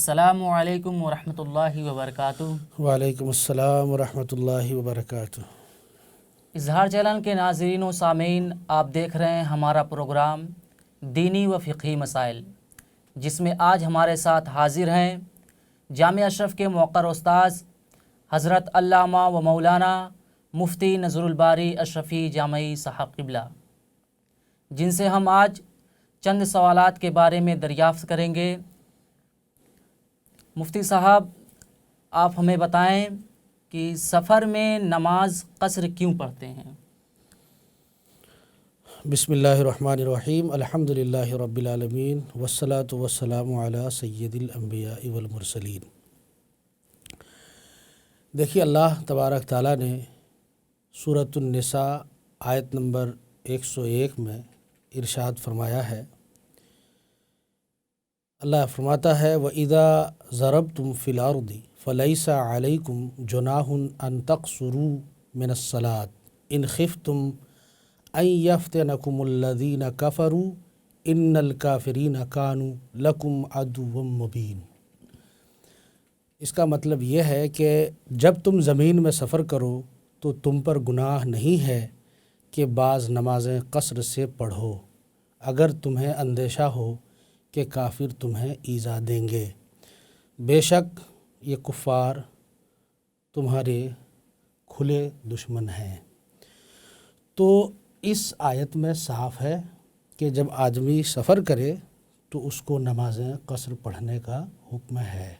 السلام علیکم ورحمۃ اللہ وبرکاتہ۔ وعلیکم السلام ورحمۃ اللہ وبرکاتہ۔ اظہار چینل کے ناظرین و سامعین، آپ دیکھ رہے ہیں ہمارا پروگرام دینی و فقہی مسائل، جس میں آج ہمارے ساتھ حاضر ہیں جامعہ اشرف کے موقر استاذ حضرت علامہ و مولانا مفتی نذر الباری اشرفی جامعی صاحب قبلہ، جن سے ہم آج چند سوالات کے بارے میں دریافت کریں گے۔ مفتی صاحب، آپ ہمیں بتائیں کہ سفر میں نماز قصر کیوں پڑھتے ہیں؟ بسم اللہ الرحمن الرحیم، الحمد للہ رب العالمین، والصلاة والسلام علی سید الانبیاء والمرسلین۔ دیکھیے، اللہ تبارک تعالیٰ نے سورۃ النساء آیت نمبر 101 میں ارشاد فرمایا ہے، اللہ فرماتا ہے وَإِذَا ضَرَبْتُمْ فِي الْأَرْضِ فَلَيْسَ عَلَيْكُمْ جُنَاحٌ أَن تَقْصُرُوا مِنَ الصَّلَاةِ إِنْ خِفْتُمْ أَن يَفْتِنَكُمُ الَّذِينَ كَفَرُوا إِنَّ الْكَافِرِينَ كَانُوا لَكُمْ عَدُوًّا مُّبِينًا۔ اس کا مطلب یہ ہے کہ جب تم زمین میں سفر کرو تو تم پر گناہ نہیں ہے کہ بعض نمازیں قصر سے پڑھو، اگر تمہیں اندیشہ ہو کہ کافر تمہیں ایذا دیں گے، بے شک یہ کفار تمہارے کھلے دشمن ہیں۔ تو اس آیت میں صاف ہے کہ جب آدمی سفر کرے تو اس کو نمازیں قصر پڑھنے کا حکم ہے۔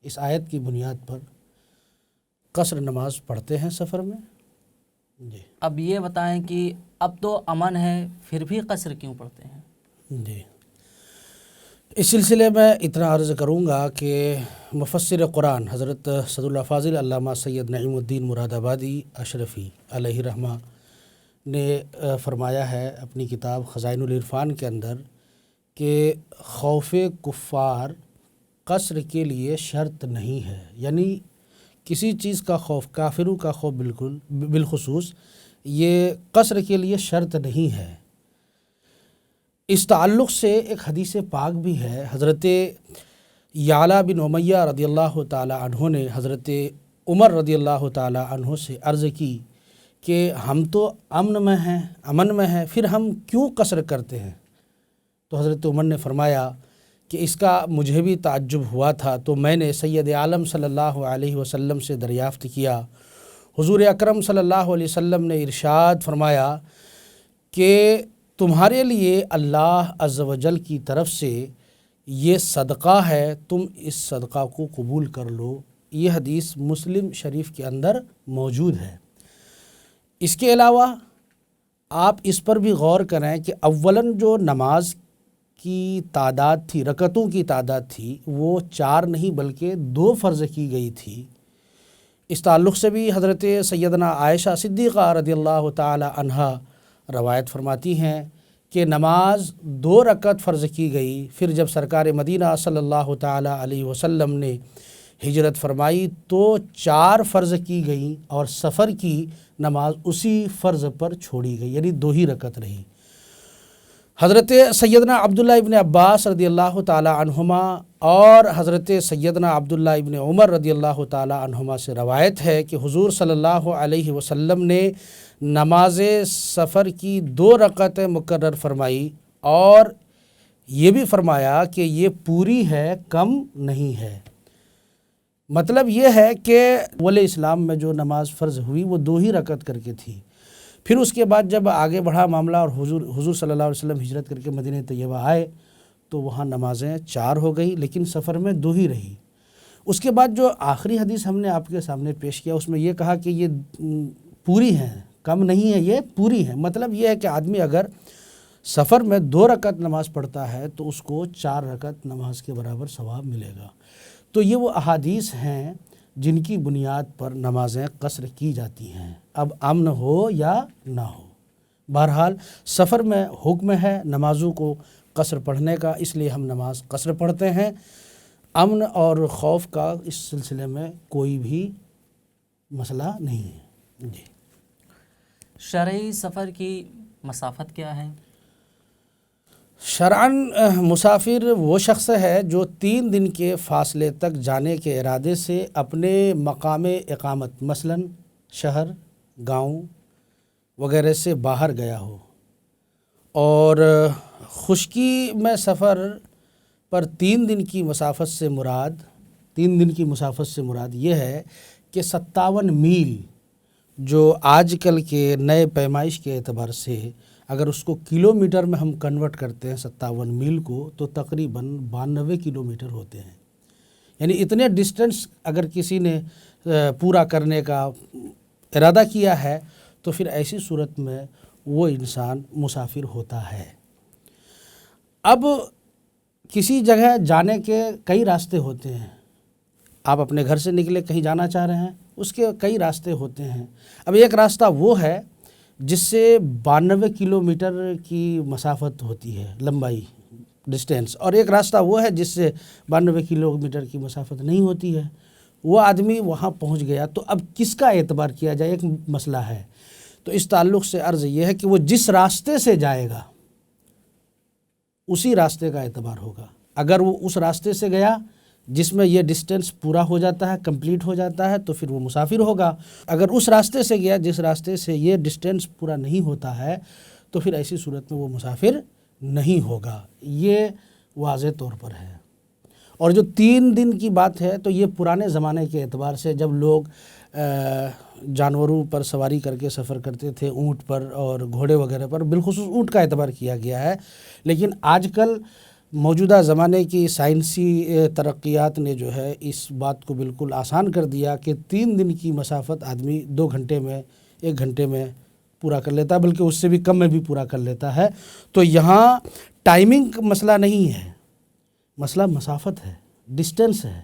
اس آیت کی بنیاد پر قصر نماز پڑھتے ہیں سفر میں۔ جی، اب یہ بتائیں کہ اب تو امن ہے، پھر بھی قصر کیوں پڑھتے ہیں؟ جی، اس سلسلے میں اتنا عرض کروں گا کہ مفسر قرآن حضرت صدر الافاضل علامہ سید نعیم الدین مراد آبادی اشرفی علیہ رحمہ نے فرمایا ہے اپنی کتاب خزائن العرفان کے اندر کہ خوف کفار قصر کے لیے شرط نہیں ہے، یعنی کسی چیز کا خوف، کافروں کا خوف بالخصوص یہ قصر کے لیے شرط نہیں ہے۔ اس تعلق سے ایک حدیث پاک بھی ہے، حضرت یعلا بن امیہ رضی اللہ تعالی عنہ نے حضرت عمر رضی اللہ تعالی عنہ سے عرض کی کہ ہم تو امن میں ہیں، پھر ہم کیوں قصر کرتے ہیں؟ تو حضرت عمر نے فرمایا کہ اس کا مجھے بھی تعجب ہوا تھا، تو میں نے سید عالم صلی اللہ علیہ وسلم سے دریافت کیا۔ حضور اکرم صلی اللہ علیہ وسلم نے ارشاد فرمایا کہ تمہارے لیے اللہ عز و جل کی طرف سے یہ صدقہ ہے، تم اس صدقہ کو قبول کر لو۔ یہ حدیث مسلم شریف کے اندر موجود ہے۔ اس کے علاوہ آپ اس پر بھی غور کریں کہ اولاً جو نماز کی تعداد تھی، رکعتوں کی تعداد تھی، وہ 4 نہیں بلکہ 2 فرض کی گئی تھی۔ اس تعلق سے بھی حضرت سیدنا عائشہ صدیقہ رضی اللہ تعالی عنہا روایت فرماتی ہیں کہ نماز 2 رکعت فرض کی گئی، پھر جب سرکار مدینہ صلی اللہ تعالی علیہ وسلم نے ہجرت فرمائی تو 4 فرض کی گئیں اور سفر کی نماز اسی فرض پر چھوڑی گئی، یعنی 2 ہی رکعت رہی۔ حضرت سیدنا عبداللہ ابن عباس رضی اللہ تعالی عنہما اور حضرت سیدنا عبداللہ ابن عمر رضی اللہ تعالی عنہما سے روایت ہے کہ حضور صلی اللہ علیہ وسلم نے نماز سفر کی 2 رکعتیں مقرر فرمائی اور یہ بھی فرمایا کہ یہ پوری ہے، کم نہیں ہے۔ مطلب یہ ہے کہ اول اسلام میں جو نماز فرض ہوئی وہ 2 ہی رکعت کر کے تھی، پھر اس کے بعد جب آگے بڑھا معاملہ اور حضور صلی اللہ علیہ وسلم ہجرت کر کے مدینہ طیبہ آئے تو وہاں نمازیں 4 ہو گئی، لیکن سفر میں 2 ہی رہی۔ اس کے بعد جو آخری حدیث ہم نے آپ کے سامنے پیش کیا، اس میں یہ کہا کہ یہ پوری ہیں، کم نہیں ہے، یہ پوری ہیں۔ مطلب یہ ہے کہ آدمی اگر سفر میں 2 رکعت نماز پڑھتا ہے تو اس کو 4 رکعت نماز کے برابر ثواب ملے گا۔ تو یہ وہ احادیث ہیں جن کی بنیاد پر نمازیں قصر کی جاتی ہیں، اب امن ہو یا نہ ہو۔ بہرحال سفر میں حکم ہے نمازوں کو قصر پڑھنے کا، اس لیے ہم نماز قصر پڑھتے ہیں۔ امن اور خوف کا اس سلسلے میں کوئی بھی مسئلہ نہیں ہے۔ جی، شرعی سفر کی مسافت کیا ہے؟ شرعاً مسافر وہ شخص ہے جو 3 دن کے فاصلے تک جانے کے ارادے سے اپنے مقام اقامت مثلاً شہر، گاؤں وغیرہ سے باہر گیا ہو، اور خشکی میں سفر پر 3 دن کی مسافت سے مراد یہ ہے کہ 57 میل جو آج کل کے نئے پیمائش کے اعتبار سے اگر اس کو کلومیٹر میں ہم کنورٹ کرتے ہیں 57 میل کو، تو تقریباً 92 کلومیٹر ہوتے ہیں۔ یعنی اتنے ڈسٹنس اگر کسی نے پورا کرنے کا ارادہ کیا ہے تو پھر ایسی صورت میں وہ انسان مسافر ہوتا ہے۔ اب کسی جگہ جانے کے کئی راستے ہوتے ہیں، آپ اپنے گھر سے نکلے کہیں جانا چاہ رہے ہیں، اس کے کئی راستے ہوتے ہیں۔ اب ایک راستہ وہ ہے جس سے 92 کلومیٹر کی مسافت ہوتی ہے، لمبائی ڈسٹینس، اور ایک راستہ وہ ہے جس سے 92 کلومیٹر کی مسافت نہیں ہوتی ہے۔ وہ آدمی وہاں پہنچ گیا تو اب کس کا اعتبار کیا جائے، ایک مسئلہ ہے۔ تو اس تعلق سے عرض یہ ہے کہ وہ جس راستے سے جائے گا اسی راستے کا اعتبار ہوگا۔ اگر وہ اس راستے سے گیا جس میں یہ ڈسٹینس پورا ہو جاتا ہے، کمپلیٹ ہو جاتا ہے، تو پھر وہ مسافر ہوگا۔ اگر اس راستے سے گیا جس راستے سے یہ ڈسٹینس پورا نہیں ہوتا ہے تو پھر ایسی صورت میں وہ مسافر نہیں ہوگا۔ یہ واضح طور پر ہے۔ اور جو 3 دن کی بات ہے تو یہ پرانے زمانے کے اعتبار سے جب لوگ جانوروں پر سواری کر کے سفر کرتے تھے، اونٹ پر اور گھوڑے وغیرہ پر، بالخصوص اونٹ کا اعتبار کیا گیا ہے۔ لیکن آج کل موجودہ زمانے کی سائنسی ترقیات نے جو ہے اس بات کو بالکل آسان کر دیا کہ 3 دن کی مسافت آدمی 2 گھنٹے میں، 1 گھنٹے میں پورا کر لیتا ہے، بلکہ اس سے بھی کم میں بھی پورا کر لیتا ہے۔ تو یہاں ٹائمنگ کا مسئلہ نہیں ہے، مسئلہ مسافت ہے، ڈسٹینس ہے،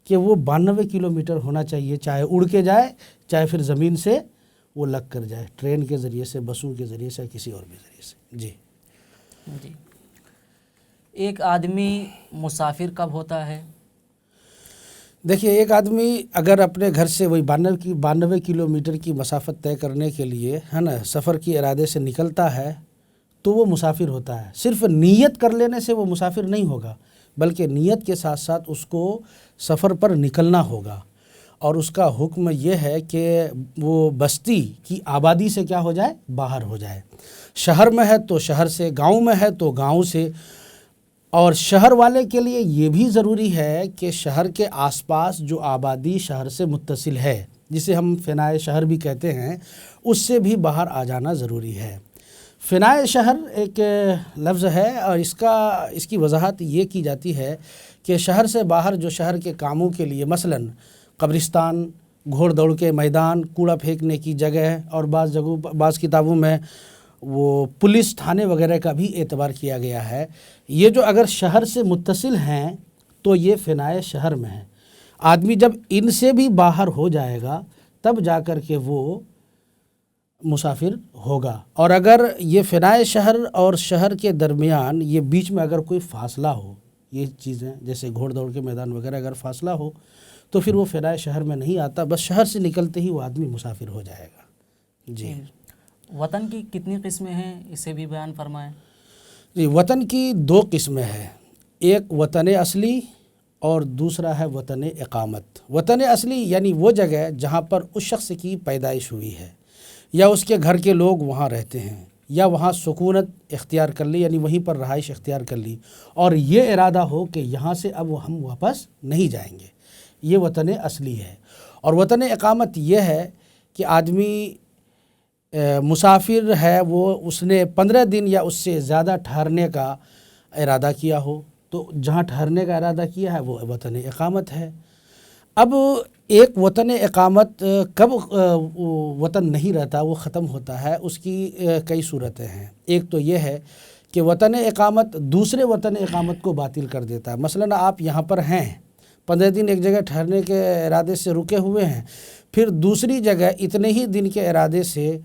کہ وہ 92 کلومیٹر ہونا چاہیے، چاہے اڑ کے جائے، چاہے پھر زمین سے وہ لگ کر جائے، ٹرین کے ذریعے سے، بسوں کے ذریعے سے، کسی اور بھی ذریعے سے۔ جی، ایک آدمی مسافر کب ہوتا ہے؟ دیکھیے، ایک آدمی اگر اپنے گھر سے وہی 92 کلومیٹر کی مسافت طے کرنے کے لیے ہے نا سفر کی ارادے سے نکلتا ہے تو وہ مسافر ہوتا ہے۔ صرف نیت کر لینے سے وہ مسافر نہیں ہوگا، بلکہ نیت کے ساتھ ساتھ اس کو سفر پر نکلنا ہوگا، اور اس کا حکم یہ ہے کہ وہ بستی کی آبادی سے کیا ہو جائے، باہر ہو جائے۔ شہر میں ہے تو شہر سے، گاؤں میں ہے تو گاؤں سے، اور شہر والے کے لیے یہ بھی ضروری ہے کہ شہر کے آس پاس جو آبادی شہر سے متصل ہے، جسے ہم فنائے شہر بھی کہتے ہیں، اس سے بھی باہر آ جانا ضروری ہے۔ فنائے شہر ایک لفظ ہے، اور اس کی وضاحت یہ کی جاتی ہے کہ شہر سے باہر جو شہر کے کاموں کے لیے، مثلاً قبرستان، گھوڑ دوڑ کے میدان، کوڑا پھینکنے کی جگہ، اور بعض کتابوں میں وہ پولیس تھانے وغیرہ کا بھی اعتبار کیا گیا ہے۔ یہ جو اگر شہر سے متصل ہیں تو یہ فنائے شہر میں ہیں۔ آدمی جب ان سے بھی باہر ہو جائے گا تب جا کر کے وہ مسافر ہوگا۔ اور اگر یہ فنائے شہر اور شہر کے درمیان یہ بیچ میں اگر کوئی فاصلہ ہو، یہ چیزیں جیسے گھوڑ دوڑ کے میدان وغیرہ اگر فاصلہ ہو تو پھر وہ فنائے شہر میں نہیں آتا، بس شہر سے نکلتے ہی وہ آدمی مسافر ہو جائے گا۔ جی، وطن کی کتنی قسمیں ہیں، اسے بھی بیان فرمائیں۔ جی، وطن کی 2 قسمیں ہیں، ایک وطن اصلی اور دوسرا ہے وطن اقامت۔ وطن اصلی یعنی وہ جگہ جہاں پر اس شخص کی پیدائش ہوئی ہے، یا اس کے گھر کے لوگ وہاں رہتے ہیں، یا وہاں سکونت اختیار کر لی، یعنی وہیں پر رہائش اختیار کر لی، اور یہ ارادہ ہو کہ یہاں سے اب ہم واپس نہیں جائیں گے، یہ وطن اصلی ہے۔ اور وطن اقامت یہ ہے کہ آدمی مسافر ہے، وہ اس نے 15 دن یا اس سے زیادہ ٹھہرنے کا ارادہ کیا ہو، تو جہاں ٹھہرنے کا ارادہ کیا ہے وہ وطن اقامت ہے۔ اب ایک وطن اقامت کب وطن نہیں رہتا، وہ ختم ہوتا ہے، اس کی کئی صورتیں ہیں۔ ایک تو یہ ہے کہ وطن اقامت دوسرے وطن اقامت کو باطل کر دیتا ہے۔ مثلاً آپ یہاں پر ہیں، 15 دن ایک جگہ ٹھہرنے کے ارادے سے رکے ہوئے ہیں، پھر دوسری جگہ اتنے ہی دن کے ارادے سے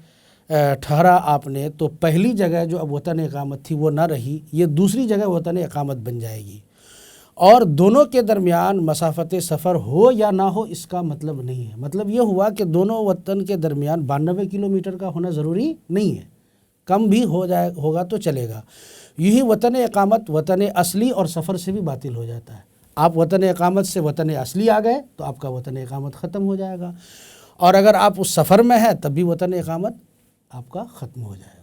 ٹھہرا آپ نے، تو پہلی جگہ جو اب وطن اقامت تھی وہ نہ رہی، یہ دوسری جگہ وطن اقامت بن جائے گی۔ اور دونوں کے درمیان مسافت سفر ہو یا نہ ہو اس کا مطلب نہیں ہے۔ مطلب یہ ہوا کہ دونوں وطن کے درمیان 92 کلومیٹر کا ہونا ضروری نہیں ہے، کم بھی ہوگا تو چلے گا۔ یہی وطن اقامت وطن اصلی اور سفر سے بھی باطل ہو جاتا ہے۔ آپ وطن اقامت سے وطن اصلی آ گئے تو آپ کا وطن اقامت ختم ہو جائے گا، اور اگر آپ اس سفر میں ہیں تب بھی وطن اقامت آپ کا ختم ہو جائے گا۔